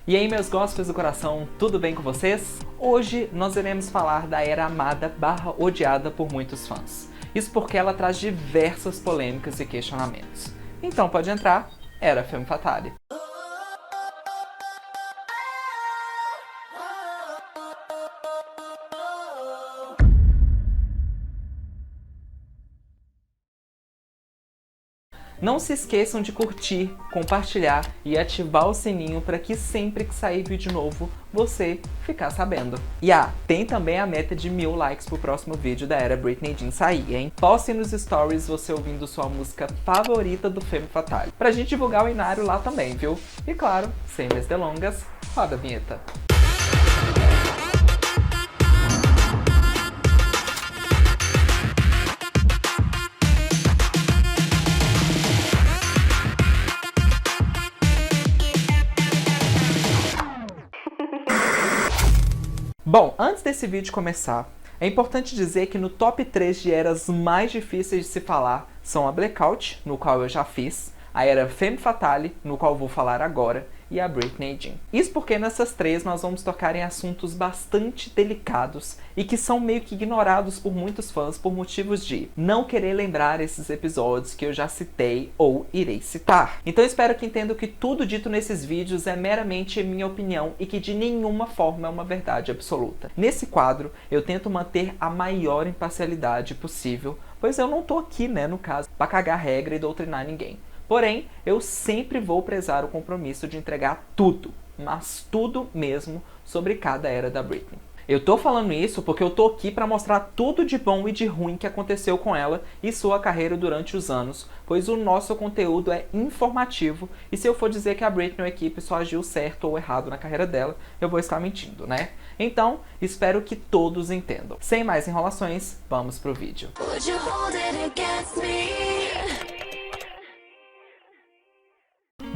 E aí, meus gospels do coração, tudo bem com vocês? Hoje nós iremos falar da era amada / odiada por muitos fãs. Isso porque ela traz diversas polêmicas e questionamentos. Então pode entrar, Era Femme Fatale. Não se esqueçam de curtir, compartilhar e ativar o sininho para que sempre que sair vídeo novo, você ficar sabendo. E tem também a meta de 1000 likes pro próximo vídeo da era Britney Jean sair, hein? Poste nos stories você ouvindo sua música favorita do Femme Fatale, pra gente divulgar o Inário lá também, viu? E claro, sem mais delongas, roda a vinheta. Bom, antes desse vídeo começar, é importante dizer que no top 3 de eras mais difíceis de se falar são a Blackout, no qual eu já fiz, a era Femme Fatale, no qual vou falar agora, e a Britney Jean. Isso porque nessas três nós vamos tocar em assuntos bastante delicados e que são meio que ignorados por muitos fãs por motivos de não querer lembrar esses episódios que eu já citei ou irei citar. Então eu espero que entendam que tudo dito nesses vídeos é meramente minha opinião e que de nenhuma forma é uma verdade absoluta. Nesse quadro eu tento manter a maior imparcialidade possível, pois eu não tô aqui, no caso, pra cagar regra e doutrinar ninguém. Porém, eu sempre vou prezar o compromisso de entregar tudo, mas tudo mesmo, sobre cada era da Britney. Eu tô falando isso porque eu tô aqui para mostrar tudo de bom e de ruim que aconteceu com ela e sua carreira durante os anos, pois o nosso conteúdo é informativo e se eu for dizer que a Britney ou a equipe só agiu certo ou errado na carreira dela, eu vou estar mentindo, né? Então, espero que todos entendam. Sem mais enrolações, vamos pro vídeo.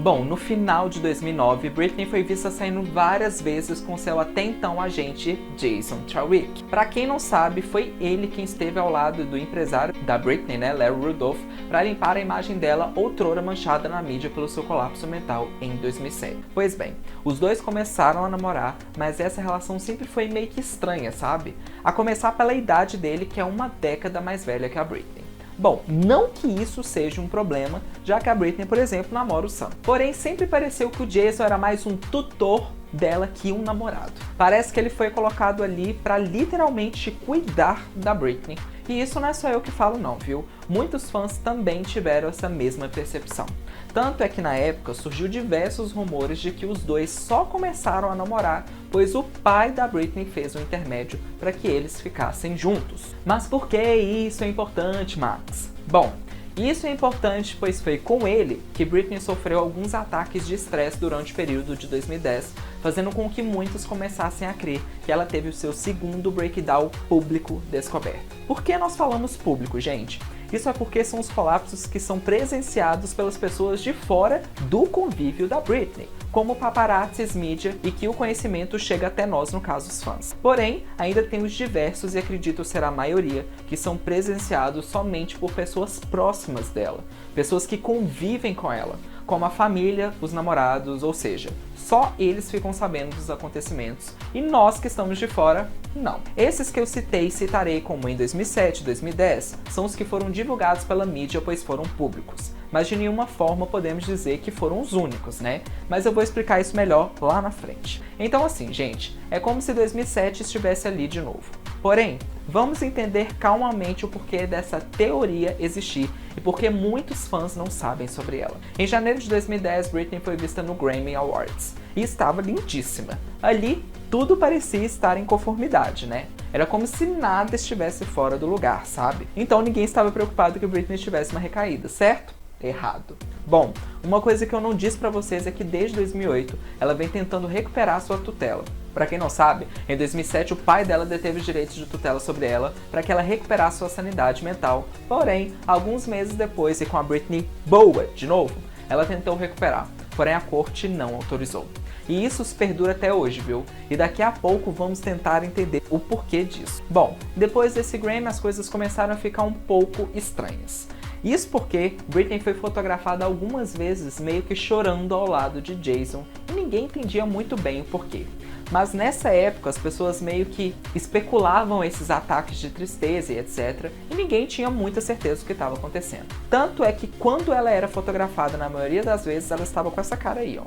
Bom, no final de 2009, Britney foi vista saindo várias vezes com seu até então agente Jason Trawick. Pra quem não sabe, foi ele quem esteve ao lado do empresário da Britney, Larry Rudolph, para limpar a imagem dela outrora manchada na mídia pelo seu colapso mental em 2007. Pois bem, os dois começaram a namorar, mas essa relação sempre foi meio que estranha, sabe? A começar pela idade dele, que é uma década mais velha que a Britney. Bom, não que isso seja um problema, já que a Britney, por exemplo, namora o Sam. Porém, sempre pareceu que o Jason era mais um tutor dela que um namorado. Parece que ele foi colocado ali para literalmente cuidar da Britney. E isso não é só eu que falo não, viu? Muitos fãs também tiveram essa mesma percepção. Tanto é que na época surgiu diversos rumores de que os dois só começaram a namorar pois o pai da Britney fez um intermédio para que eles ficassem juntos. Mas por que isso é importante, Max? Bom, isso é importante pois foi com ele que Britney sofreu alguns ataques de estresse durante o período de 2010, fazendo com que muitos começassem a crer que ela teve o seu segundo breakdown público descoberto. Por que nós falamos público, gente? Isso é porque são os colapsos que são presenciados pelas pessoas de fora do convívio da Britney, como paparazzis, mídia e que o conhecimento chega até nós, no caso os fãs. Porém, ainda tem os diversos, e acredito ser a maioria, que são presenciados somente por pessoas próximas dela, pessoas que convivem com ela, como a família, os namorados, ou seja, só eles ficam sabendo dos acontecimentos e nós que estamos de fora, não. Esses que eu citei e citarei como em 2007 e 2010 são os que foram divulgados pela mídia pois foram públicos, mas de nenhuma forma podemos dizer que foram os únicos, Mas eu vou explicar isso melhor lá na frente. Então assim, gente, é como se 2007 estivesse ali de novo. Porém, vamos entender calmamente o porquê dessa teoria existir e porque muitos fãs não sabem sobre ela. Em janeiro de 2010, Britney foi vista no Grammy Awards e estava lindíssima. Ali, tudo parecia estar em conformidade, Era como se nada estivesse fora do lugar, sabe? Então ninguém estava preocupado que Britney tivesse uma recaída, certo? Errado. Bom, uma coisa que eu não disse pra vocês é que desde 2008 ela vem tentando recuperar sua tutela. Pra quem não sabe, em 2007 o pai dela deteve os direitos de tutela sobre ela para que ela recuperasse sua sanidade mental. Porém, alguns meses depois e com a Britney boa de novo, ela tentou recuperar, porém a corte não autorizou. E isso se perdura até hoje, viu? E daqui a pouco vamos tentar entender o porquê disso. Bom, depois desse Grammy as coisas começaram a ficar um pouco estranhas. Isso porque Britney foi fotografada algumas vezes meio que chorando ao lado de Jason e ninguém entendia muito bem o porquê. Mas nessa época as pessoas meio que especulavam esses ataques de tristeza e etc. E ninguém tinha muita certeza do que estava acontecendo. Tanto é que quando ela era fotografada, na maioria das vezes, ela estava com essa cara aí, ó.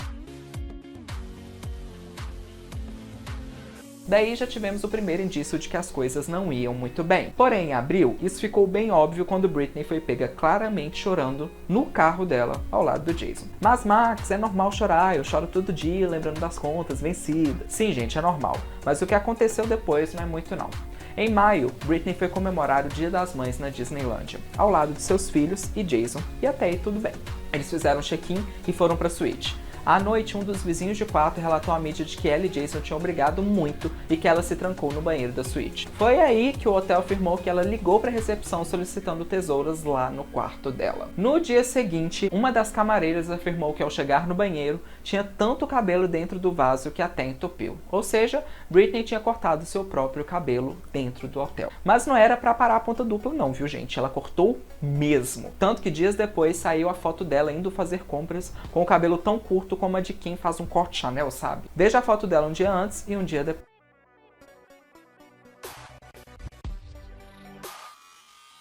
Daí já tivemos o primeiro indício de que as coisas não iam muito bem. Porém, em abril, isso ficou bem óbvio quando Britney foi pega claramente chorando no carro dela, ao lado do Jason. Mas Max, é normal chorar, eu choro todo dia lembrando das contas vencidas. Sim, gente, é normal. Mas o que aconteceu depois não é muito não. Em maio, Britney foi comemorar o Dia das Mães na Disneylândia, ao lado de seus filhos e Jason, e até aí tudo bem. Eles fizeram check-in e foram pra suíte. À noite, um dos vizinhos de quarto relatou à mídia de que ela e Jason tinham brigado muito e que ela se trancou no banheiro da suíte. Foi aí que o hotel afirmou que ela ligou para a recepção solicitando tesouras lá no quarto dela. No dia seguinte, uma das camareiras afirmou que ao chegar no banheiro, tinha tanto cabelo dentro do vaso que até entupiu. Ou seja, Britney tinha cortado seu próprio cabelo dentro do hotel. Mas não era para parar a ponta dupla não, viu gente? Ela cortou mesmo. Tanto que dias depois saiu a foto dela indo fazer compras com o cabelo tão curto como a de quem faz um corte Chanel, sabe? Veja a foto dela um dia antes e um dia depois.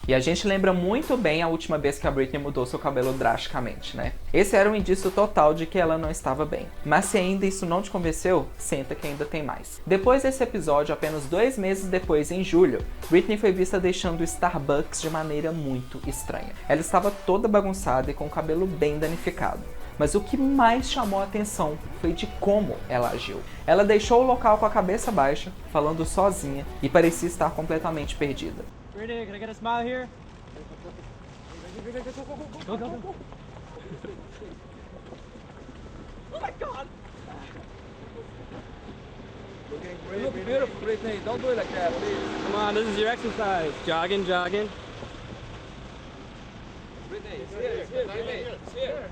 E a gente lembra muito bem a última vez que a Britney mudou seu cabelo drasticamente, né? Esse era um indício total de que ela não estava bem. Mas se ainda isso não te convenceu, senta que ainda tem mais. Depois desse episódio, apenas 2 meses depois, em julho, Britney foi vista deixando o Starbucks de maneira muito estranha. Ela estava toda bagunçada e com o cabelo bem danificado. Mas o que mais chamou a atenção foi de como ela agiu. Ela deixou o local com a cabeça baixa, falando sozinha, e parecia estar completamente perdida. Britney, can I get a smile here? Go, go, go. Oh my God! You look beautiful, Britney. Don't do it like that, please. Come on, this is your exercise. Jogging, jogging. Britney, it's here.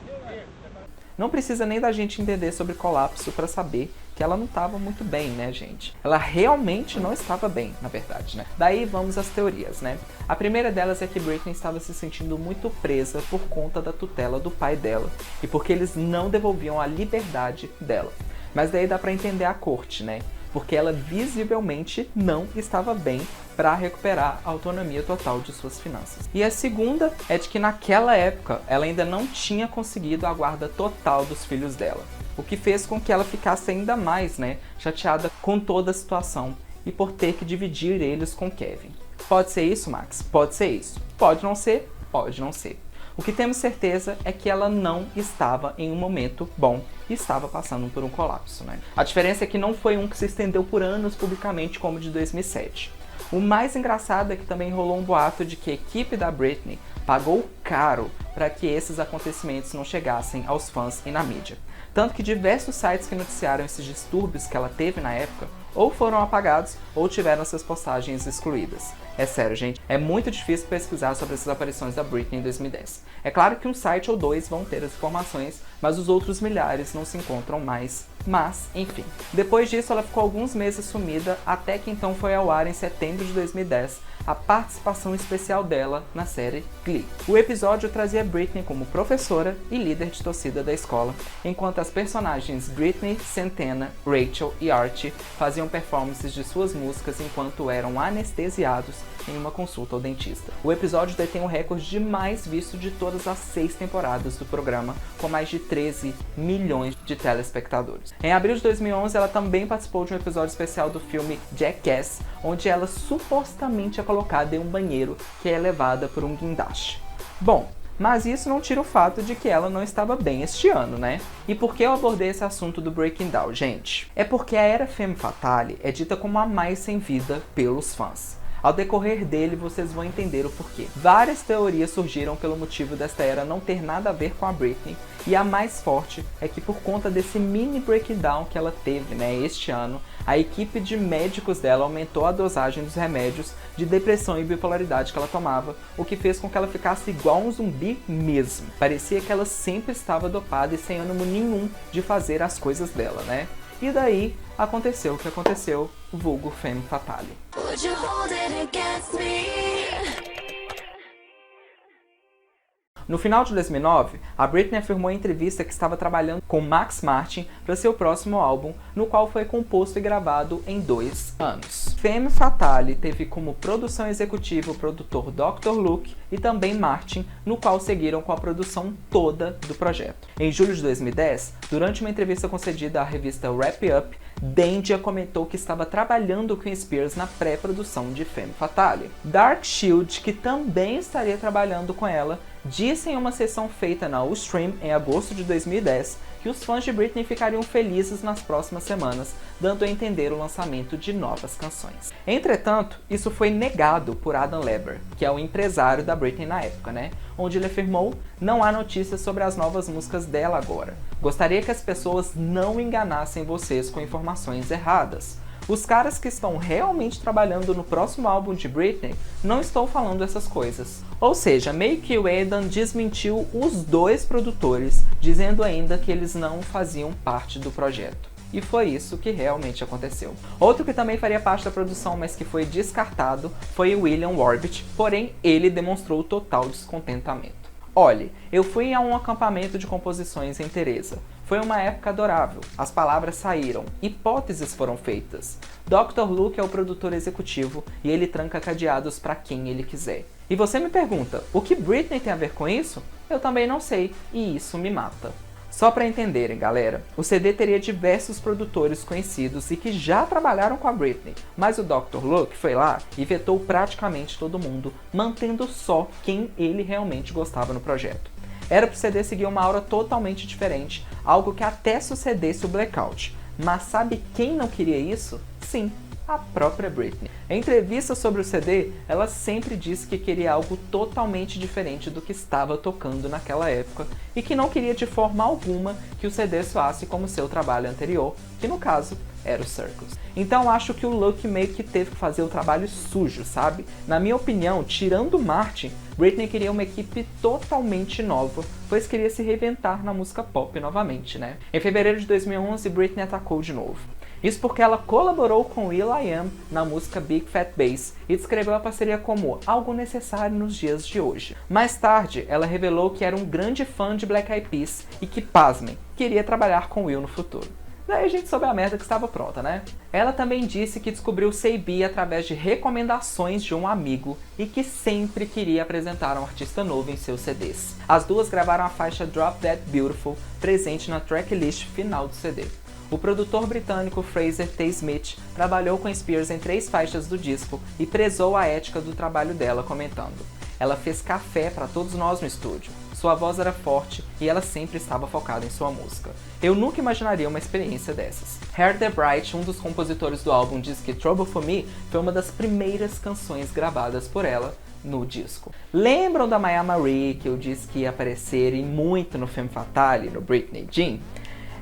Não precisa nem da gente entender sobre colapso para saber que ela não estava muito bem, né, gente? Ela realmente não estava bem, na verdade, né? Daí vamos às teorias, né? A primeira delas é que Britney estava se sentindo muito presa por conta da tutela do pai dela e porque eles não devolviam a liberdade dela. Mas daí dá para entender a corte, né? Porque ela visivelmente não estava bem para recuperar a autonomia total de suas finanças. E a segunda é de que naquela época ela ainda não tinha conseguido a guarda total dos filhos dela, o que fez com que ela ficasse ainda mais, né, chateada com toda a situação e por ter que dividir eles com Kevin. Pode ser isso, Max? Pode ser isso. Pode não ser? Pode não ser. O que temos certeza é que ela não estava em um momento bom e estava passando por um colapso, né? A diferença é que não foi um que se estendeu por anos publicamente como o de 2007. O mais engraçado é que também rolou um boato de que a equipe da Britney pagou caro para que esses acontecimentos não chegassem aos fãs e na mídia. Tanto que diversos sites que noticiaram esses distúrbios que ela teve na época ou foram apagados ou tiveram suas postagens excluídas. É sério, gente, é muito difícil pesquisar sobre essas aparições da Britney em 2010. É claro que um site ou dois vão ter as informações, mas os outros milhares não se encontram mais. Mas, enfim. Depois disso, ela ficou alguns meses sumida, até que então foi ao ar em setembro de 2010, a participação especial dela na série Glee. O episódio trazia Britney como professora e líder de torcida da escola, enquanto as personagens Britney, Santana, Rachel e Archie faziam performances de suas músicas enquanto eram anestesiados em uma consulta ao dentista. O episódio detém o recorde de mais visto de todas as 6 temporadas do programa, com mais de 13 milhões de telespectadores. Em abril de 2011, ela também participou de um episódio especial do filme Jackass, onde ela supostamente é colocada em um banheiro que é levada por um guindaste. Bom, mas isso não tira o fato de que ela não estava bem este ano, né? E por que eu abordei esse assunto do Breaking Down, gente? É porque a era Femme Fatale é dita como a mais sem vida pelos fãs. Ao decorrer dele, vocês vão entender o porquê. Várias teorias surgiram pelo motivo desta era não ter nada a ver com a Britney, e a mais forte é que por conta desse mini breakdown que ela teve, né, este ano, a equipe de médicos dela aumentou a dosagem dos remédios de depressão e bipolaridade que ela tomava, o que fez com que ela ficasse igual um zumbi mesmo. Parecia que ela sempre estava dopada e sem ânimo nenhum de fazer as coisas dela, né? E daí aconteceu o que aconteceu, vulgo Femme Fatale. No final de 2009, a Britney afirmou em entrevista que estava trabalhando com Max Martin para seu próximo álbum, no qual foi composto e gravado em 2 anos. Femme Fatale teve como produção executiva o produtor Dr. Luke e também Martin, no qual seguiram com a produção toda do projeto. Em julho de 2010, durante uma entrevista concedida à revista Wrap Up, Dendia comentou que estava trabalhando com Spears na pré-produção de Femme Fatale. Dark Shield, que também estaria trabalhando com ela, disse em uma sessão feita na Ustream em agosto de 2010 que os fãs de Britney ficariam felizes nas próximas semanas, dando a entender o lançamento de novas canções. Entretanto, isso foi negado por Adam Lambert, que é o empresário da Britney na época, onde ele afirmou: "Não há notícias sobre as novas músicas dela agora. Gostaria que as pessoas não enganassem vocês com informações erradas. Os caras que estão realmente trabalhando no próximo álbum de Britney não estão falando essas coisas." Ou seja, meio que o Adam desmentiu os 2 produtores, dizendo ainda que eles não faziam parte do projeto. E foi isso que realmente aconteceu. Outro que também faria parte da produção, mas que foi descartado, foi o William Orbit, porém ele demonstrou total descontentamento. "Olhe, eu fui a um acampamento de composições em Teresa. Foi uma época adorável. As palavras saíram, hipóteses foram feitas. Dr. Luke é o produtor executivo e ele tranca cadeados para quem ele quiser. E você me pergunta, o que Britney tem a ver com isso? Eu também não sei, e isso me mata." Só para entenderem, galera, o CD teria diversos produtores conhecidos e que já trabalharam com a Britney, mas o Dr. Luke foi lá e vetou praticamente todo mundo, mantendo só quem ele realmente gostava no projeto. Era pro CD seguir uma aura totalmente diferente, algo que até sucedesse o Blackout. Mas sabe quem não queria isso? Sim, a própria Britney. Em entrevistas sobre o CD, ela sempre disse que queria algo totalmente diferente do que estava tocando naquela época e que não queria de forma alguma que o CD soasse como seu trabalho anterior, que no caso era o Circus. Então acho que o Luke meio que teve que fazer o trabalho sujo, sabe? Na minha opinião, tirando o Martin, Britney queria uma equipe totalmente nova, pois queria se reinventar na música pop novamente, Em fevereiro de 2011, Britney atacou de novo. Isso porque ela colaborou com will.i.am na música Big Fat Bass e descreveu a parceria como algo necessário nos dias de hoje. Mais tarde, ela revelou que era um grande fã de Black Eyed Peas e que, pasmem, queria trabalhar com Will no futuro. Daí a gente soube a merda que estava pronta, Ela também disse que descobriu Say B através de recomendações de um amigo e que sempre queria apresentar um artista novo em seus CDs. As duas gravaram a faixa Drop Dead Beautiful, presente na tracklist final do CD. O produtor britânico Fraser T. Smith trabalhou com Spears em 3 faixas do disco e prezou a ética do trabalho dela, comentando: "Ela fez café para todos nós no estúdio. Sua voz era forte e ela sempre estava focada em sua música. Eu nunca imaginaria uma experiência dessas." Harry The Bright, um dos compositores do álbum, diz que Trouble For Me foi uma das primeiras canções gravadas por ela no disco. Lembram da Maya Marie, que eu disse que ia aparecer e muito no Femme Fatale, no Britney Jean?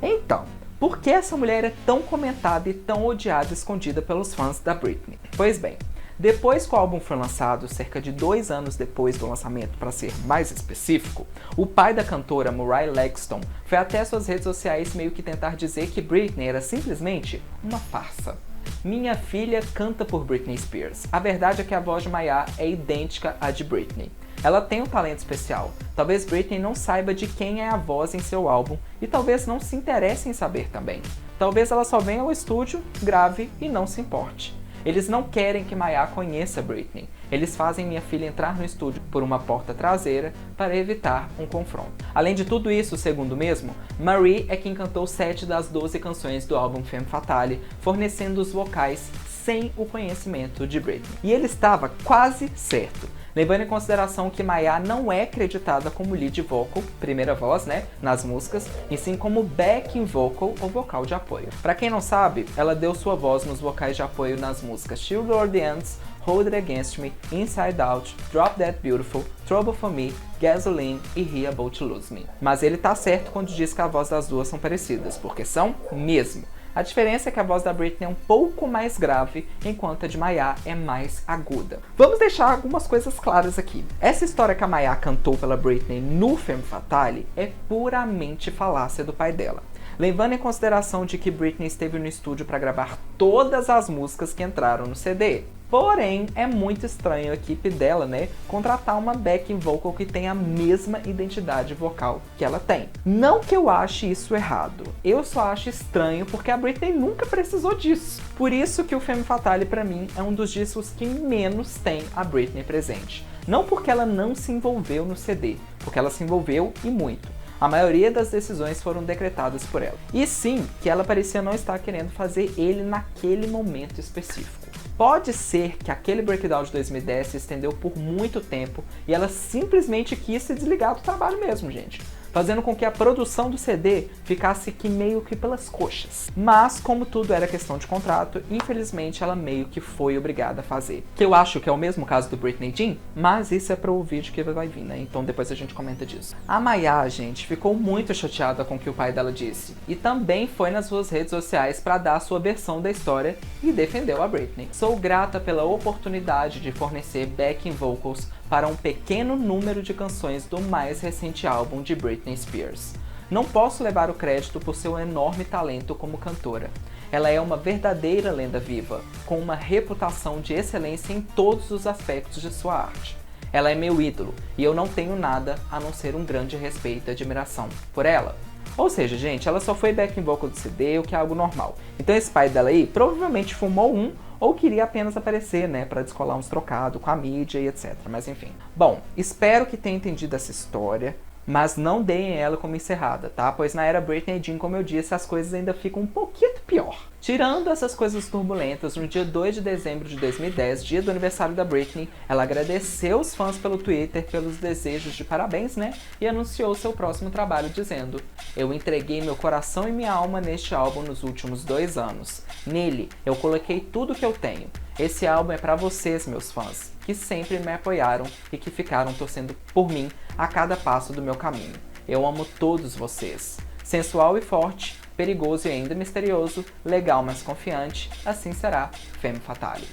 Então, por que essa mulher é tão comentada e tão odiada e escondida pelos fãs da Britney? Pois bem, depois que o álbum foi lançado, cerca de 2 anos depois do lançamento para ser mais específico, o pai da cantora, Murray Langston, foi até suas redes sociais meio que tentar dizer que Britney era simplesmente uma farsa. "Minha filha canta por Britney Spears. A verdade é que a voz de Maya é idêntica à de Britney. Ela tem um talento especial. Talvez Britney não saiba de quem é a voz em seu álbum e talvez não se interesse em saber também. Talvez ela só venha ao estúdio, grave e não se importe. Eles não querem que Maya conheça Britney. Eles fazem minha filha entrar no estúdio por uma porta traseira para evitar um confronto." Além de tudo isso, segundo o mesmo, Marie é quem cantou 7 das 12 canções do álbum Femme Fatale, fornecendo os vocais sem o conhecimento de Britney. E ele estava quase certo, levando em consideração que Maya não é acreditada como lead vocal, primeira voz, nas músicas, e sim como backing vocal ou vocal de apoio. Para quem não sabe, ela deu sua voz nos vocais de apoio nas músicas Shield or the Ends, Hold It Against Me, Inside Out, Drop Dead Beautiful, Trouble For Me, Gasoline e He About To Lose Me. Mas ele tá certo quando diz que a voz das duas são parecidas, porque são mesmo. A diferença é que a voz da Britney é um pouco mais grave, enquanto a de Maya é mais aguda. Vamos deixar algumas coisas claras aqui. Essa história que a Maya cantou pela Britney no Femme Fatale é puramente falácia do pai dela. Levando em consideração de que Britney esteve no estúdio para gravar todas as músicas que entraram no CD. Porém, é muito estranho a equipe dela, né, contratar uma backing vocal que tem a mesma identidade vocal que ela tem. Não que eu ache isso errado, eu só acho estranho porque a Britney nunca precisou disso. Por isso que o Femme Fatale pra mim é um dos discos que menos tem a Britney presente. Não porque ela não se envolveu no CD, porque ela se envolveu e muito. A maioria das decisões foram decretadas por ela. E sim, que ela parecia não estar querendo fazer ele naquele momento específico. Pode ser que aquele breakdown de 2010 se estendeu por muito tempo e ela simplesmente quis se desligar do trabalho mesmo, gente. Fazendo com que a produção do CD ficasse que meio que pelas coxas. Mas, como tudo era questão de contrato, infelizmente ela meio que foi obrigada a fazer. Que eu acho que é o mesmo caso do Britney Jean, mas isso é para o vídeo que vai vir, né? Então depois a gente comenta disso. A Maya, gente, ficou muito chateada com o que o pai dela disse. E também foi nas suas redes sociais para dar a sua versão da história e defendeu a Britney. Sou grata pela oportunidade de fornecer backing vocals para um pequeno número de canções do mais recente álbum de Britney Spears. Não posso levar o crédito por seu enorme talento como cantora. Ela é uma verdadeira lenda viva, com uma reputação de excelência em todos os aspectos de sua arte. Ela é meu ídolo, e eu não tenho nada a não ser um grande respeito e admiração por ela. Ou seja, gente, ela só foi backing vocal do CD, o que é algo normal. Então esse pai dela aí provavelmente fumou um ou queria apenas aparecer, né, pra descolar uns trocados com a mídia e etc. Mas enfim. Bom, espero que tenha entendido essa história, mas não deem ela como encerrada, tá? Pois na era Britney Jean, como eu disse, as coisas ainda ficam um pouquinho pior. Tirando essas coisas turbulentas, no dia 2 de dezembro de 2010, dia do aniversário da Britney, ela agradeceu os fãs pelo Twitter pelos desejos de parabéns, né? E anunciou seu próximo trabalho dizendo: "Eu entreguei meu coração e minha alma neste álbum nos últimos 2 anos. Nele, eu coloquei tudo que eu tenho. Esse álbum é pra vocês, meus fãs, que sempre me apoiaram e que ficaram torcendo por mim a cada passo do meu caminho. Eu amo todos vocês. Sensual e forte, perigoso e ainda misterioso, legal mas confiante, assim será Femme Fatale."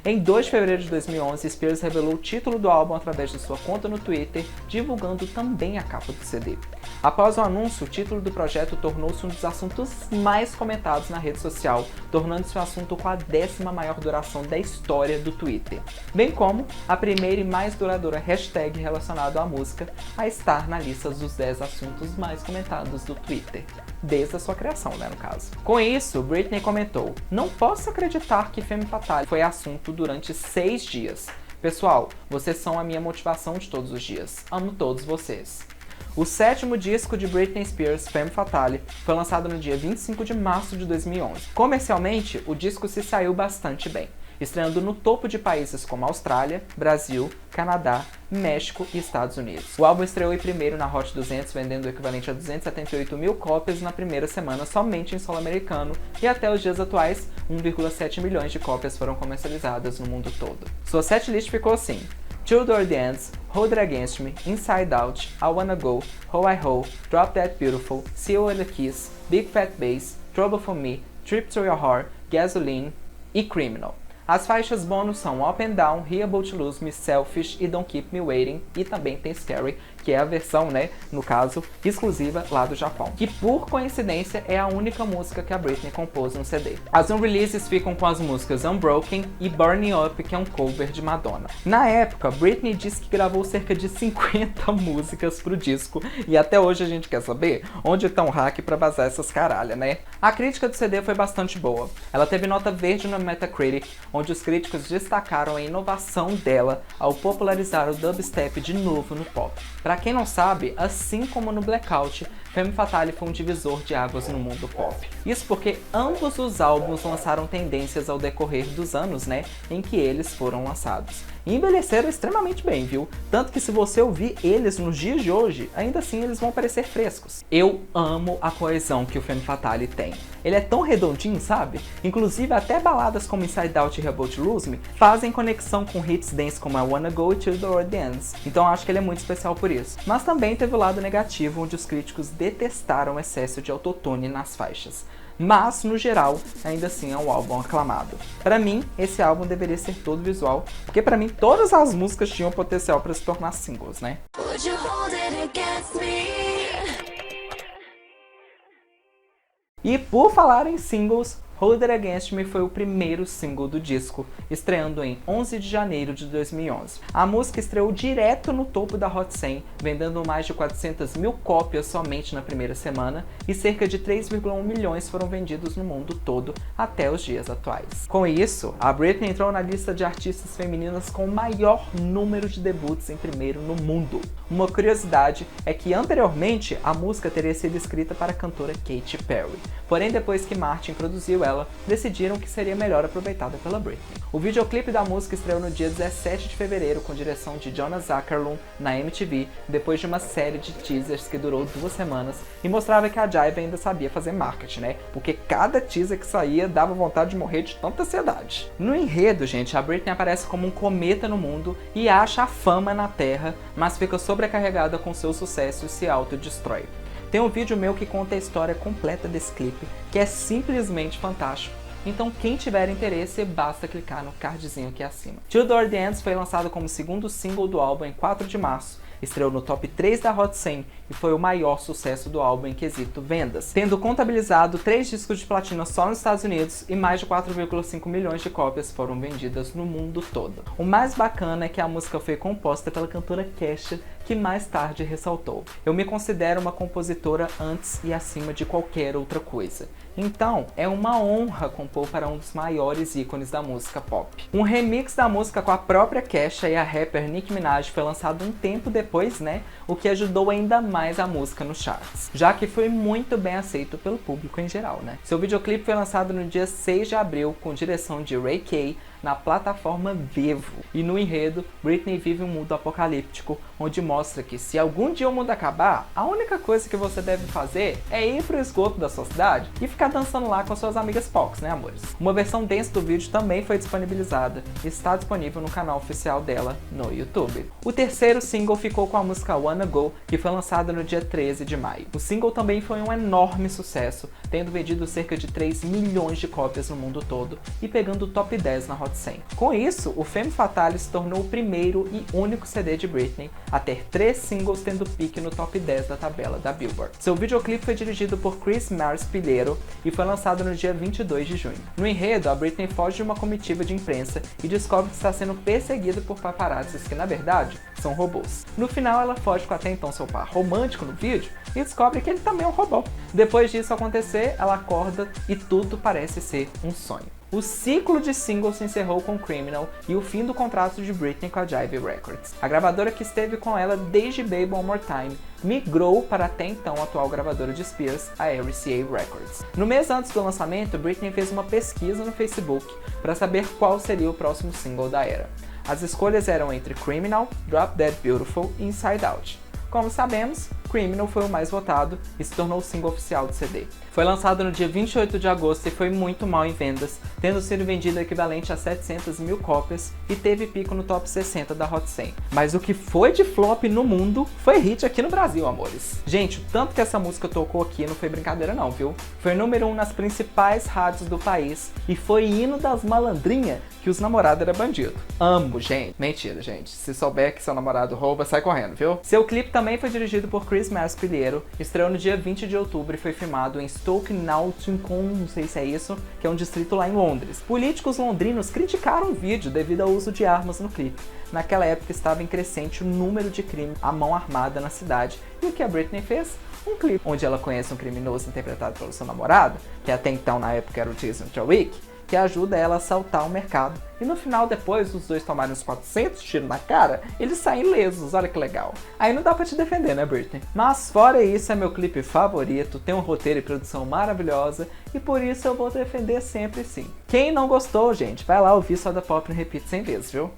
Em 2 de fevereiro de 2011, Spears revelou o título do álbum através de sua conta no Twitter, divulgando também a capa do CD. Após o anúncio, o título do projeto tornou-se um dos assuntos mais comentados na rede social, tornando-se o assunto com a 10ª maior duração da história do Twitter, bem como a primeira e mais duradoura hashtag relacionada à música a estar na lista dos 10 assuntos mais comentados do Twitter, desde a sua criação, né, no caso. Com isso, Britney comentou: "Não posso acreditar que Femme Fatale foi assunto durante 6 dias. Pessoal, vocês são a minha motivação de todos os dias. Amo todos vocês." O 7º disco de Britney Spears, Femme Fatale, foi lançado no dia 25 de março de 2011. Comercialmente, o disco se saiu bastante bem, estreando no topo de países como Austrália, Brasil, Canadá, México e Estados Unidos. O álbum estreou em primeiro na Hot 200, vendendo o equivalente a 278 mil cópias na primeira semana somente em solo americano, e até os dias atuais, 1,7 milhões de cópias foram comercializadas no mundo todo. Sua setlist ficou assim: Two Door Dance, Hold It Against Me, Inside Out, I Wanna Go, How I Ho, Drop That Beautiful, See You With A Kiss, Big Fat Bass, Trouble For Me, Trip To Your Heart, Gasoline e Criminal. As faixas bônus são Up and Down, He About To Lose Me, Selfish e Don't Keep Me Waiting, e também tem Scary, que é a versão, né, no caso, exclusiva lá do Japão, que por coincidência é a única música que a Britney compôs no CD. As unreleases ficam com as músicas Unbroken e Burn Up, que é um cover de Madonna. Na época, Britney disse que gravou cerca de 50 músicas pro disco, e até hoje a gente quer saber onde tá um hack pra vazar essas caralhas, né? A crítica do CD foi bastante boa. Ela teve nota verde no Metacritic, onde os críticos destacaram a inovação dela ao popularizar o dubstep de novo no pop. Pra quem não sabe, assim como no Blackout, Femme Fatale foi um divisor de águas no mundo pop. Isso porque ambos os álbuns lançaram tendências ao decorrer dos anos, né, em que eles foram lançados. E envelheceram extremamente bem, viu? Tanto que se você ouvir eles nos dias de hoje, ainda assim eles vão parecer frescos. Eu amo a coesão que o Femme Fatale tem. Ele é tão redondinho, sabe? Inclusive até baladas como Inside Out e About to Lose Me fazem conexão com hits dance como I Wanna Go e To The Dance. Então acho que ele é muito especial por isso. Mas também teve o lado negativo, onde os críticos detestaram o excesso de autotune nas faixas. Mas, no geral, ainda assim é um álbum aclamado. Pra mim, esse álbum deveria ser todo visual, porque pra mim todas as músicas tinham potencial pra se tornar singles, né? E por falar em singles, Hold It Against Me foi o primeiro single do disco, estreando em 11 de janeiro de 2011. A música estreou direto no topo da Hot 100, vendendo mais de 400 mil cópias somente na primeira semana, e cerca de 3,1 milhões foram vendidos no mundo todo até os dias atuais. Com isso, a Britney entrou na lista de artistas femininas com o maior número de debuts em primeiro no mundo. Uma curiosidade é que anteriormente a música teria sido escrita para a cantora Katy Perry, porém depois que Martin produziu ela, decidiram que seria melhor aproveitada pela Britney. O videoclipe da música estreou no dia 17 de fevereiro com direção de Jonas Åkerlund na MTV, depois de uma série de teasers que durou 2 semanas e mostrava que a Jive ainda sabia fazer marketing, né? Porque cada teaser que saía dava vontade de morrer de tanta ansiedade. No enredo, gente, a Britney aparece como um cometa no mundo e acha a fama na Terra, mas fica sobrecarregada com seu sucesso e se autodestrói. Tem um vídeo meu que conta a história completa desse clipe, que é simplesmente fantástico. Então quem tiver interesse, basta clicar no cardzinho aqui acima. Two Door The Ends foi lançado como segundo single do álbum em 4 de março. Estreou no top 3 da Hot 100 e foi o maior sucesso do álbum em quesito vendas, tendo contabilizado 3 discos de platina só nos Estados Unidos e mais de 4,5 milhões de cópias foram vendidas no mundo todo. O mais bacana é que a música foi composta pela cantora Kesha, que mais tarde ressaltou: "Eu me considero uma compositora antes e acima de qualquer outra coisa. Então, é uma honra compor para um dos maiores ícones da música pop." Um remix da música com a própria Kesha e a rapper Nicki Minaj foi lançado um tempo depois, né? O que ajudou ainda mais a música nos charts, já que foi muito bem aceito pelo público em geral, né? Seu videoclipe foi lançado no dia 6 de abril com direção de Ray Kay na plataforma Vevo. E no enredo, Britney vive um mundo apocalíptico, onde mostra que se algum dia o mundo acabar, a única coisa que você deve fazer é ir pro esgoto da sua cidade e ficar dançando lá com suas amigas Pox, né, amores? Uma versão dance do vídeo também foi disponibilizada e está disponível no canal oficial dela no YouTube. O terceiro single ficou com a música Wanna Go, que foi lançada no dia 13 de maio. O single também foi um enorme sucesso, tendo vendido cerca de 3 milhões de cópias no mundo todo e pegando o top 10 na Hot 100. Com isso, o Femme Fatale se tornou o primeiro e único CD de Britney a ter 3 singles tendo pique no top 10 da tabela da Billboard. Seu videoclipe foi dirigido por Chris Mars-Pilheiro e foi lançado no dia 22 de junho. No enredo, a Britney foge de uma comitiva de imprensa e descobre que está sendo perseguida por paparazzis que, na verdade, são robôs. No final, ela foge com até então seu par romântico no vídeo e descobre que ele também é um robô. Depois disso acontecer, ela acorda e tudo parece ser um sonho. O ciclo de singles se encerrou com Criminal e o fim do contrato de Britney com a Jive Records. A gravadora que esteve com ela desde Baby One More Time migrou para a até então atual gravadora de Spears, a RCA Records. No mês antes do lançamento, Britney fez uma pesquisa no Facebook para saber qual seria o próximo single da era. As escolhas eram entre Criminal, Drop Dead Beautiful e Inside Out. Como sabemos, Criminal foi o mais votado e se tornou o single oficial do CD. Foi lançado no dia 28 de agosto e foi muito mal em vendas, tendo sido vendido equivalente a 700 mil cópias e teve pico no top 60 da Hot 100. Mas o que foi de flop no mundo foi hit aqui no Brasil, amores. Gente, o tanto que essa música tocou aqui não foi brincadeira não, viu? Foi número 1 nas principais rádios do país e foi hino das malandrinhas que os namorados eram bandido. Amo, gente. Mentira, gente. Se souber que seu namorado rouba, sai correndo, viu? Seu clipe também foi dirigido por Chris Mars-Pilheiro, estreou no dia 20 de outubro e foi filmado em Stoke-Newington, não sei se é isso, que é um distrito lá em Londres. Políticos londrinos criticaram o vídeo devido ao uso de armas no clipe. Naquela época estava em crescente o número de crimes à mão armada na cidade. E o que a Britney fez? Um clipe onde ela conhece um criminoso interpretado pelo seu namorado, que até então na época era o Jason Trawick, que ajuda ela a assaltar o mercado. E no final, depois dos dois tomarem uns 400 tiros na cara, eles saem ilesos, olha que legal. Aí não dá pra te defender, né, Britney? Mas fora isso, é meu clipe favorito, tem um roteiro e produção maravilhosa, e por isso eu vou defender sempre sim. Quem não gostou, gente, vai lá ouvir Soda Pop no repeat 100 vezes, viu?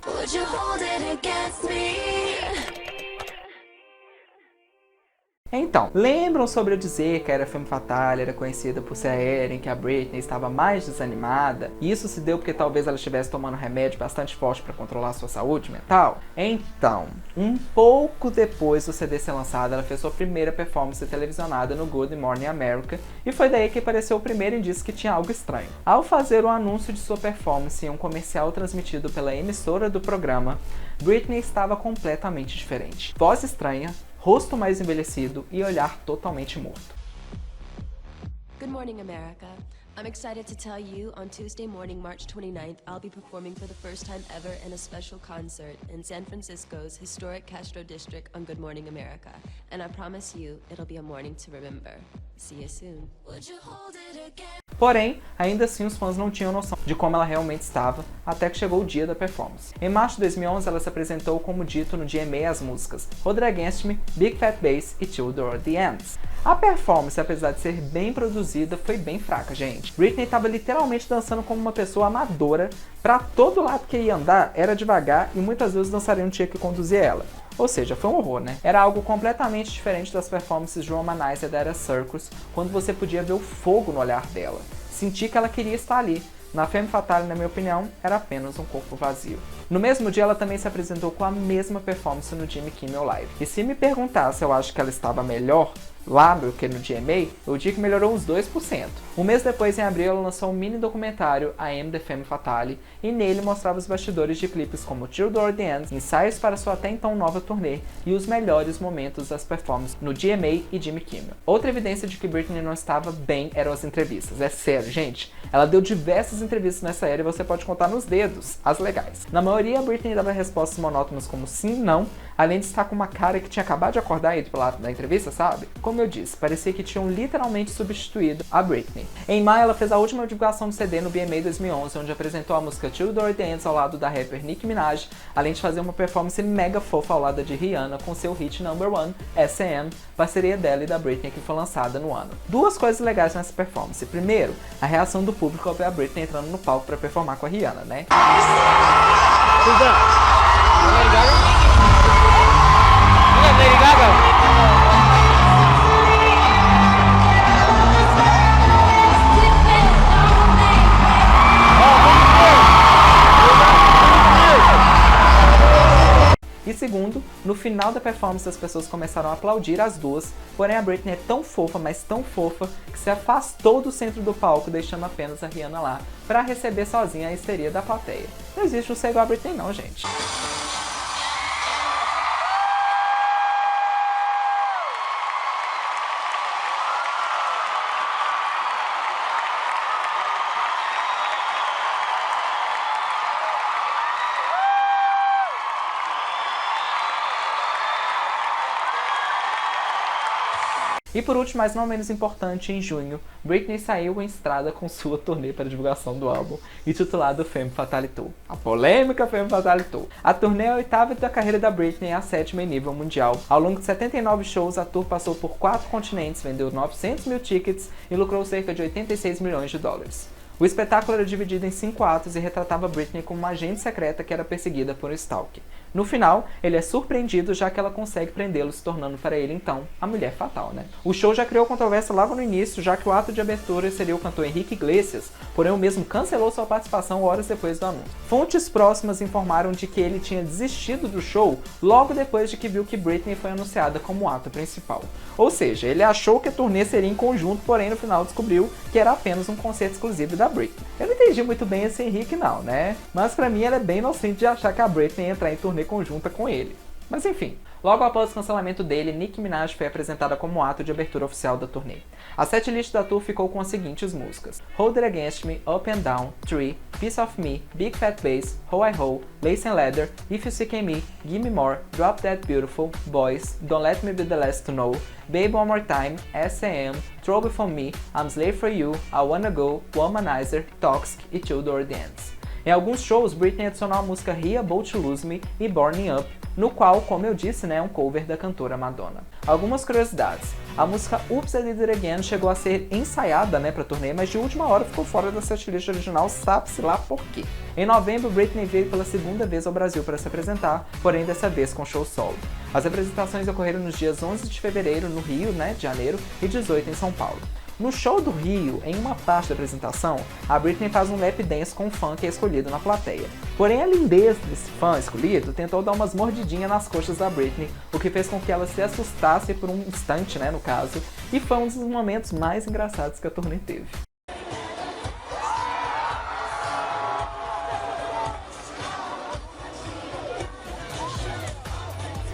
Então, lembram sobre eu dizer que a Femme Fatale era conhecida por ser a era em que a Britney estava mais desanimada? E isso se deu porque talvez ela estivesse tomando remédio bastante forte para controlar sua saúde mental? Então, um pouco depois do CD ser lançado, ela fez sua primeira performance televisionada no Good Morning America, e foi daí que apareceu o primeiro indício que tinha algo estranho. Ao fazer o anúncio de sua performance em um comercial transmitido pela emissora do programa, Britney estava completamente diferente. Voz estranha, rosto mais envelhecido e olhar totalmente morto. Good morning, America. I'm excited to tell you, on Tuesday morning, March 29th, I'll be performing for the first time ever in a special concert in San Francisco's historic Castro District on Good Morning America. And I promise you, it'll be a morning to remember. See you soon. Would you hold it again? Porém, ainda assim os fãs não tinham noção de como ela realmente estava, até que chegou o dia da performance. Em março de 2011, ela se apresentou como dito no GMA as músicas Hold It Against Me, Big Fat Bass e Till the Ends. A performance, apesar de ser bem produzida, foi bem fraca, gente. Britney estava literalmente dançando como uma pessoa amadora, pra todo lado que ia andar era devagar e muitas vezes o dançarino tinha que conduzir ela. Ou seja, foi um horror, né? Era algo completamente diferente das performances de Womanizer da era Circus, quando você podia ver o fogo no olhar dela. Senti que ela queria estar ali. Na Femme Fatale, na minha opinião, era apenas um corpo vazio. No mesmo dia, ela também se apresentou com a mesma performance no Jimmy Kimmel Live. E se me perguntar se eu acho que ela estava melhor lá do que no GMA, eu digo que melhorou uns 2%. Um mês depois, em abril, ela lançou um mini documentário, I Am the Femme Fatale, e nele mostrava os bastidores de clipes como Till the Ends, ensaios para sua até então nova turnê e os melhores momentos das performances no GMA e Jimmy Kimmel. Outra evidência de que Britney não estava bem eram as entrevistas. É sério, gente. Ela deu diversas entrevistas nessa era e você pode contar nos dedos as legais. Na maioria, a Britney dava respostas monótonas como sim, não, além de estar com uma cara que tinha acabado de acordar e ir pro lado da entrevista, sabe? Como eu disse, parecia que tinham literalmente substituído a Britney. Em maio, ela fez a última divulgação do CD no BMA 2011, onde apresentou a música Till the Ends ao lado da rapper Nicki Minaj, além de fazer uma performance mega fofa ao lado de Rihanna com seu hit number 1, S.A.M., parceria dela e da Britney que foi lançada no ano. Duas coisas legais nessa performance. Primeiro, a reação do público ao ver a Britney entrando no palco para performar com a Rihanna, né? Who's that? Lady Gaga? Look at Lady Gaga! E segundo, no final da performance as pessoas começaram a aplaudir as duas, porém a Britney é tão fofa, mas tão fofa, que se afastou do centro do palco, deixando apenas a Rihanna lá, para receber sozinha a histeria da plateia. Não existe um ser igual a Britney não, gente. E por último, mas não menos importante, em junho, Britney saiu em estrada com sua turnê para divulgação do álbum, intitulado Femme Fatale Tour. A polêmica Femme Fatale Tour. A turnê é a oitava da carreira da Britney e a sétima em nível mundial. Ao longo de 79 shows, a tour passou por 4 continentes, vendeu 900 mil tickets e lucrou cerca de 86 milhões de dólares. O espetáculo era dividido em 5 atos e retratava Britney como uma agente secreta que era perseguida por um stalker. No final, ele é surpreendido já que ela consegue prendê-lo, se tornando para ele, então, a mulher fatal, né? O show já criou controvérsia logo no início, já que o ato de abertura seria o cantor Henrique Iglesias, porém o mesmo cancelou sua participação horas depois do anúncio. Fontes próximas informaram de que ele tinha desistido do show logo depois de que viu que Britney foi anunciada como ato principal. Ou seja, ele achou que a turnê seria em conjunto, porém no final descobriu que era apenas um concerto exclusivo da Britney. Eu não entendi muito bem esse Henrique não, né? Mas pra mim ela é bem inocente de achar que a Britney ia entrar em turnê conjunta com ele. Mas enfim, logo após o cancelamento dele, Nicki Minaj foi apresentada como ato de abertura oficial da turnê. A setlist da tour ficou com as seguintes músicas: Hold It Against Me, Up and Down, Tree, Piece of Me, Big Fat Bass, How I Ho, Lace and Leather, If You Seek Me, Gimme More, Drop That Beautiful, Boys, Don't Let Me Be the Last to Know, Baby One More Time, S.A.M., Trouble For Me, I'm Slave For You, I Wanna Go, Womanizer, Toxic e Till the Ends. Em alguns shows, Britney adicionou a música He About to Lose Me e Burning Up, no qual, como eu disse, é um cover da cantora Madonna. Algumas curiosidades. A música Oops, I Did It Again chegou a ser ensaiada pra turnê, mas de última hora ficou fora da setlist original, sabe-se lá por quê. Em novembro, Britney veio pela segunda vez ao Brasil para se apresentar, porém dessa vez com show solo. As apresentações ocorreram nos dias 11 de fevereiro no Rio, de janeiro, e 18 em São Paulo. No show do Rio, em uma parte da apresentação, a Britney faz um lap dance com um fã que é escolhido na plateia. Porém, a lindeza desse fã escolhido tentou dar umas mordidinhas nas coxas da Britney, o que fez com que ela se assustasse por um instante, no caso, e foi um dos momentos mais engraçados que a turnê teve.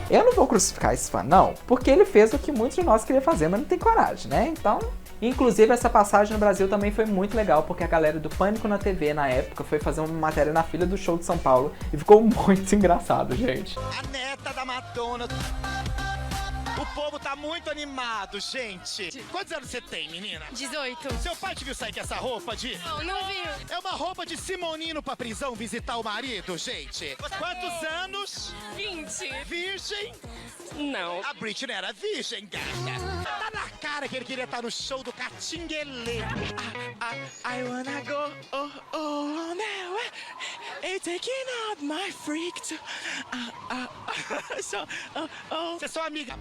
Eu não vou crucificar esse fã, não, porque ele fez o que muitos de nós queriam fazer, mas não tem coragem, Então, Inclusive, essa passagem no Brasil também foi muito legal, porque a galera do Pânico na TV, na época, foi fazer uma matéria na fila do show de São Paulo e ficou muito engraçado, gente. A neta da Madonna. O povo tá muito animado, gente. Quantos anos você tem, menina? 18. Seu pai te viu sair com essa roupa de... Não viu. É uma roupa de Simonino pra prisão visitar o marido, gente. Quantos anos? 20. Virgem? Não. A Britney era virgem, gata. Tá na cara que ele queria estar no show do Catinguelê. I wanna go, now. It's taking out my freak to... Vocês são amiga.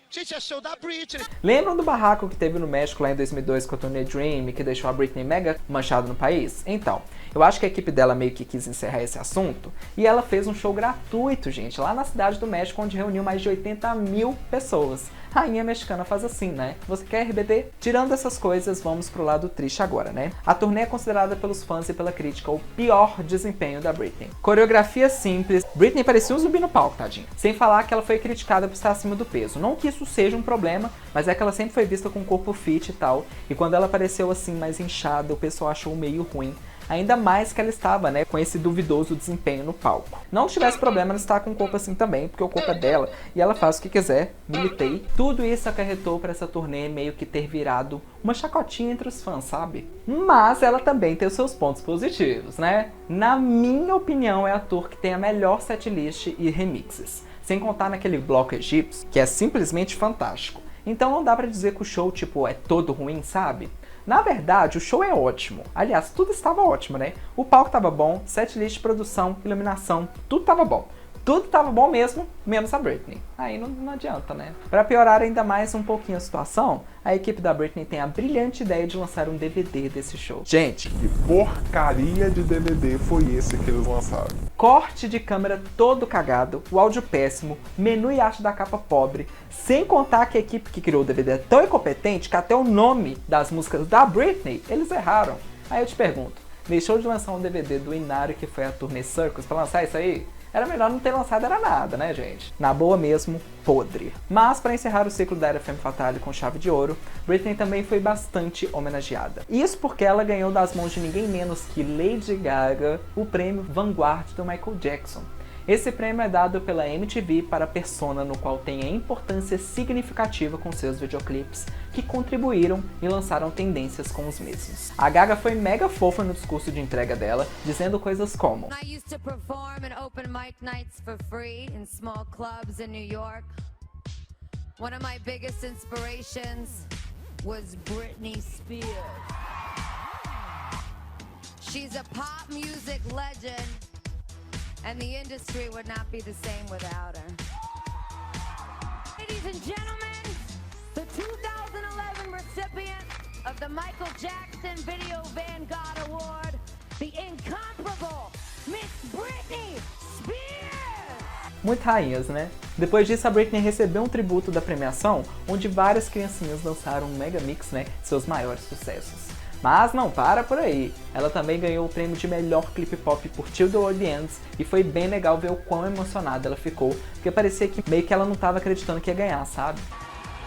Gente, é show da Britney. Lembram do barraco que teve no México lá em 2002 com a turnê Dream, que deixou a Britney mega manchada no país? Então, eu acho que a equipe dela meio que quis encerrar esse assunto e ela fez um show gratuito, gente, lá na cidade do México, onde reuniu mais de 80 mil pessoas. Rainha mexicana faz assim, né? Você quer RBD? Tirando essas coisas, vamos pro lado triste agora, né? A turnê é considerada pelos fãs e pela crítica o pior desempenho da Britney. Coreografia simples, Britney parecia um zumbi no palco, tadinha. Sem falar que ela foi criticada por estar acima do peso. Não que isso seja um problema, mas é que ela sempre foi vista com um corpo fit e tal. E quando ela apareceu assim, mais inchada, o pessoal achou meio ruim. Ainda mais que ela estava, né, com esse duvidoso desempenho no palco. Não tivesse problema ela estar com o corpo assim também, porque o corpo é dela e ela faz o que quiser, militei. Tudo isso acarretou para essa turnê meio que ter virado uma chacotinha entre os fãs, sabe? Mas ela também tem os seus pontos positivos, né? Na minha opinião, é a tour que tem a melhor setlist e remixes. Sem contar naquele bloco egípcio, que é simplesmente fantástico. Então não dá pra dizer que o show, tipo, é todo ruim, sabe? Na verdade, o show é ótimo. Aliás, tudo estava ótimo, né? O palco estava bom, setlist, produção, iluminação, tudo estava bom. Tudo estava bom mesmo, menos a Britney. Aí não adianta, né? Pra piorar ainda mais um pouquinho a situação, a equipe da Britney tem a brilhante ideia de lançar um DVD desse show. Gente, que porcaria de DVD foi esse que eles lançaram? Corte de câmera todo cagado, o áudio péssimo, menu e arte da capa pobre, sem contar que a equipe que criou o DVD é tão incompetente que até o nome das músicas da Britney eles erraram. Aí eu te pergunto, deixou de lançar um DVD do Inari, que foi a turnê Circus, pra lançar isso aí? Era melhor não ter lançado, era nada, né, gente? Na boa mesmo, podre. Mas, para encerrar o ciclo da era Femme Fatale com chave de ouro, Britney também foi bastante homenageada. Isso porque ela ganhou das mãos de ninguém menos que Lady Gaga o prêmio Vanguard do Michael Jackson. Esse prêmio é dado pela MTV para a persona no qual tem a importância significativa com seus videoclipes, que contribuíram e lançaram tendências com os mesmos. A Gaga foi mega fofa no discurso de entrega dela, dizendo coisas como: I used to perform in open mic nights for free in small clubs in New York. One of my biggest inspirations was Britney Spears. She's a pop music legend, and the industry would not be the same without her. Ladies and gentlemen, the 2011 recipient of the Michael Jackson Video Vanguard Award, the incomparable Miss Britney Spears! Muito rainhas, né? Depois disso, a Britney recebeu um tributo da premiação, onde várias criancinhas dançaram um mega mix, né, de seus maiores sucessos. Mas não para por aí, ela também ganhou o prêmio de melhor clipe pop por Till the World Ends e foi bem legal ver o quão emocionada ela ficou, porque parecia que meio que ela não estava acreditando que ia ganhar, sabe?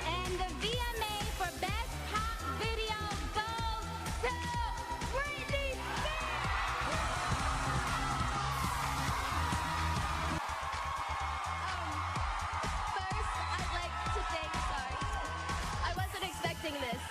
And the VMA for Best Pop Video goes to Britney First, I'd like to thank, sorry, I wasn't expecting this.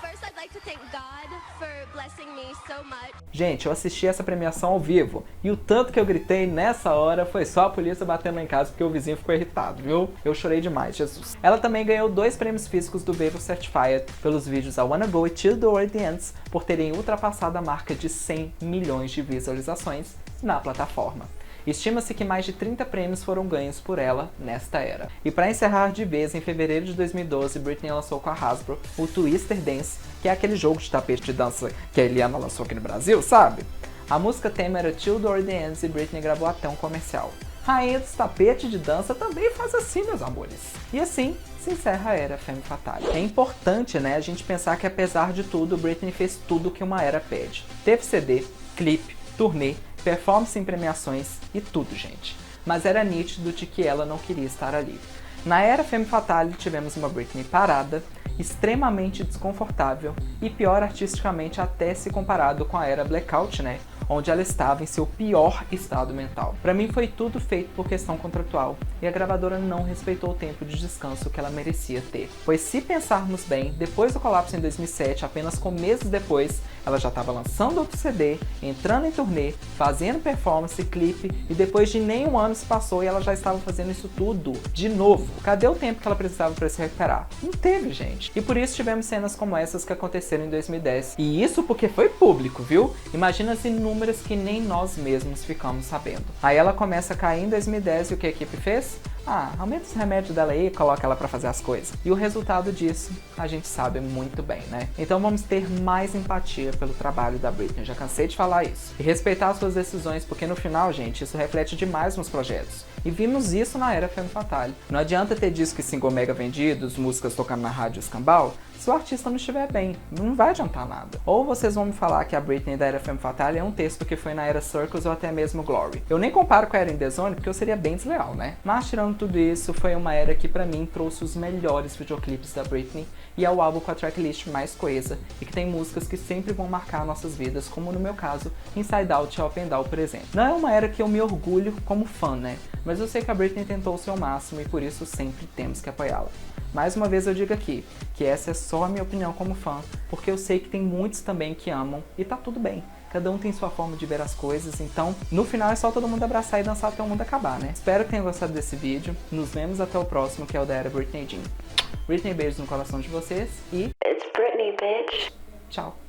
First, I'd like to thank God for blessing me so much. Gente, eu assisti essa premiação ao vivo e o tanto que eu gritei nessa hora foi só a polícia batendo lá em casa porque o vizinho ficou irritado, viu? Eu chorei demais, Jesus. Ela também ganhou 2 prêmios físicos do Vevo Certified pelos vídeos I Wanna Go e Till the World Ends por terem ultrapassado a marca de 100 milhões de visualizações na plataforma. Estima-se que mais de 30 prêmios foram ganhos por ela nesta era. E para encerrar de vez, em fevereiro de 2012, Britney lançou com a Hasbro o Twister Dance, que é aquele jogo de tapete de dança que a Eliana lançou aqui no Brasil, sabe? A música tema era Till the World Ends e Britney gravou até um comercial. Rainha dos tapetes de dança também faz assim, meus amores. E assim se encerra a era Femme Fatale. É importante, né, a gente pensar que apesar de tudo, Britney fez tudo que uma era pede. Teve CD, clipe, turnê, performance em premiações e tudo, gente. Mas era nítido de que ela não queria estar ali. Na era Femme Fatale tivemos uma Britney parada, extremamente desconfortável e pior artisticamente até se comparado com a era Blackout, né? Onde ela estava em seu pior estado mental. Pra mim foi tudo feito por questão contratual e a gravadora não respeitou o tempo de descanso que ela merecia ter. Pois se pensarmos bem, depois do colapso em 2007, apenas com meses depois, ela já estava lançando outro CD, entrando em turnê, fazendo performance, clipe e depois de nem um ano se passou e ela já estava fazendo isso tudo de novo. Cadê o tempo que ela precisava para se recuperar? Não teve, gente. E por isso tivemos cenas como essas que aconteceram em 2010. E isso porque foi público, viu? Imagina as inúmeras que nem nós mesmos ficamos sabendo. Aí ela começa a cair em 2010 e o que a equipe fez? Aumenta os remédios dela aí e coloca ela pra fazer as coisas. E o resultado disso, a gente sabe muito bem, né? Então vamos ter mais empatia pelo trabalho da Britney, já cansei de falar isso. E respeitar suas decisões, porque no final, gente, isso reflete demais nos projetos. E vimos isso na era Femme Fatale. Não adianta ter disco e single mega vendidos, músicas tocando na rádio escambau, se o artista não estiver bem, não vai adiantar nada. Ou vocês vão me falar que a Britney da era Femme Fatale é um texto que foi na era Circles ou até mesmo Glory. Eu nem comparo com a era In The Zone porque eu seria bem desleal, né? Mas tirando tudo isso, foi uma era que pra mim trouxe os melhores videoclipes da Britney e é o álbum com a tracklist mais coesa e que tem músicas que sempre vão marcar nossas vidas, como no meu caso, Inside Out e Up and Down, por exemplo. Não é uma era que eu me orgulho como fã, né? Mas eu sei que a Britney tentou o seu máximo e por isso sempre temos que apoiá-la. Mais uma vez eu digo aqui, que essa é só a minha opinião como fã, porque eu sei que tem muitos também que amam e tá tudo bem. Cada um tem sua forma de ver as coisas, então no final é só todo mundo abraçar e dançar até o mundo acabar, né? Espero que tenham gostado desse vídeo, nos vemos até o próximo, que é o da era Britney Jean. Britney, beijos no coração de vocês e... It's Britney, bitch. Tchau!